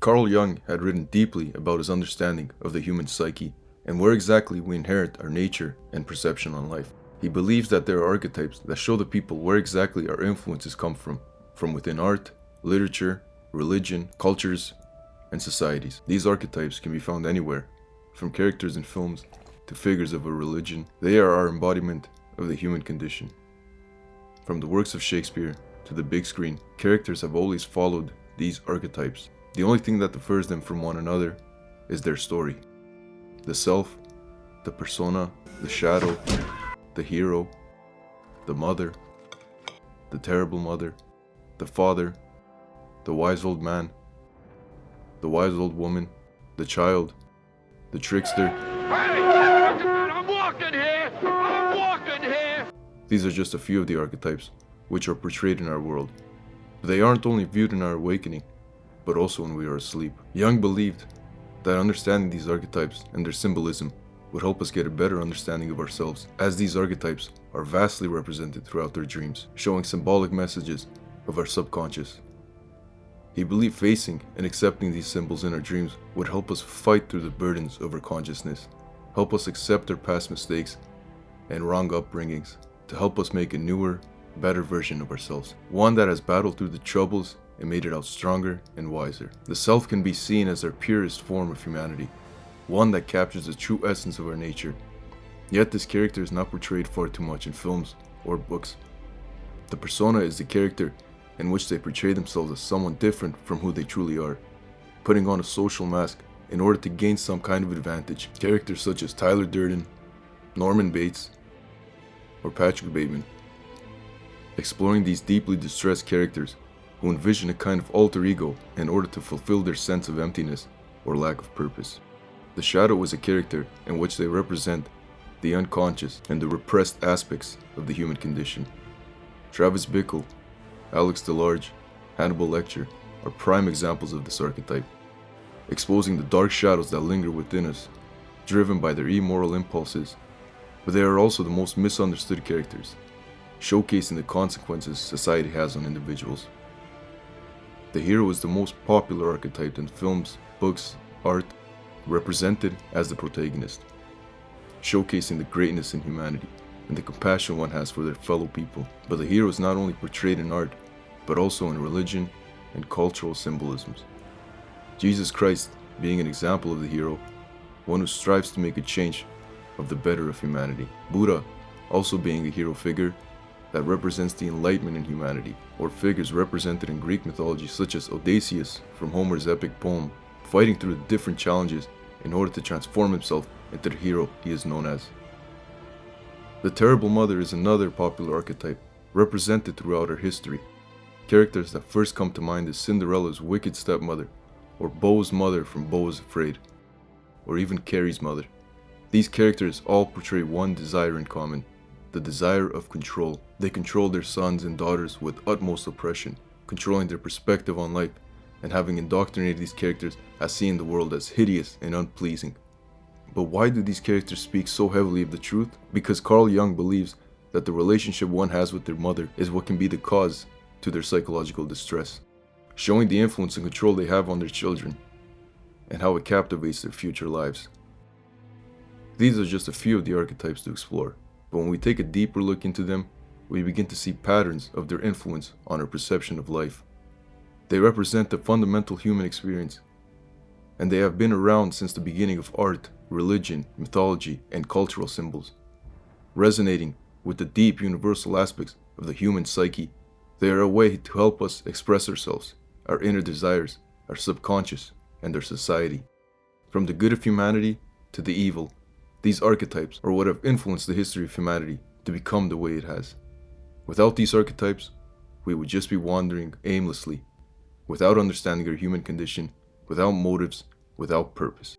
Carl Jung had written deeply about his understanding of the human psyche and where exactly we inherit our nature and perception on life. He believes that there are archetypes that show the people where exactly our influences come from within art, literature, religion, cultures, and societies. These archetypes can be found anywhere, from characters in films to figures of a religion. They are our embodiment of the human condition. From the works of Shakespeare to the big screen, characters have always followed these archetypes. The only thing that differs them from one another is their story. The self, the persona, the shadow, the hero, the mother, the terrible mother, the father, the wise old man, the wise old woman, the child, the trickster. Hey! I'm walking here! I'm walking here! These are just a few of the archetypes which are portrayed in our world. They aren't only viewed in our awakening, but also when we are asleep. Jung believed that understanding these archetypes and their symbolism would help us get a better understanding of ourselves, as these archetypes are vastly represented throughout their dreams, showing symbolic messages of our subconscious. He believed facing and accepting these symbols in our dreams would help us fight through the burdens of our consciousness, help us accept our past mistakes and wrong upbringings, to help us make a newer, better version of ourselves, one that has battled through the troubles and made it out stronger and wiser. The self can be seen as our purest form of humanity, one that captures the true essence of our nature. Yet this character is not portrayed far too much in films or books. The persona is the character in which they portray themselves as someone different from who they truly are, putting on a social mask in order to gain some kind of advantage. Characters such as Tyler Durden, Norman Bates, or Patrick Bateman, exploring these deeply distressed characters who envision a kind of alter ego in order to fulfill their sense of emptiness or lack of purpose. The shadow is a character in which they represent the unconscious and the repressed aspects of the human condition. Travis Bickle, Alex DeLarge, Hannibal Lecter are prime examples of this archetype, exposing the dark shadows that linger within us, driven by their immoral impulses. But they are also the most misunderstood characters, showcasing the consequences society has on individuals. The hero is the most popular archetype in films, books, art, represented as the protagonist, showcasing the greatness in humanity and the compassion one has for their fellow people. But the hero is not only portrayed in art, but also in religion and cultural symbolisms. Jesus Christ being an example of the hero, one who strives to make a change of the better of humanity. Buddha also being a hero figure that represents the enlightenment in humanity, or figures represented in Greek mythology such as Odysseus from Homer's epic poem, fighting through the different challenges in order to transform himself into the hero he is known as. The terrible mother is another popular archetype represented throughout our history. Characters that first come to mind is Cinderella's wicked stepmother, or Beau's mother from Beau is Afraid, or even Carrie's mother. These characters all portray one desire in common, the desire of control. They control their sons and daughters with utmost oppression, controlling their perspective on life and having indoctrinated these characters as seeing the world as hideous and unpleasing. But why do these characters speak so heavily of the truth? Because Carl Jung believes that the relationship one has with their mother is what can be the cause to their psychological distress, showing the influence and control they have on their children and how it captivates their future lives. These are just a few of the archetypes to explore, but when we take a deeper look into them, we begin to see patterns of their influence on our perception of life. They represent the fundamental human experience, and they have been around since the beginning of art, religion, mythology, and cultural symbols. Resonating with the deep universal aspects of the human psyche, they are a way to help us express ourselves, our inner desires, our subconscious, and our society. From the good of humanity to the evil, these archetypes are what have influenced the history of humanity to become the way it has. Without these archetypes, we would just be wandering aimlessly, without understanding our human condition, without motives, without purpose.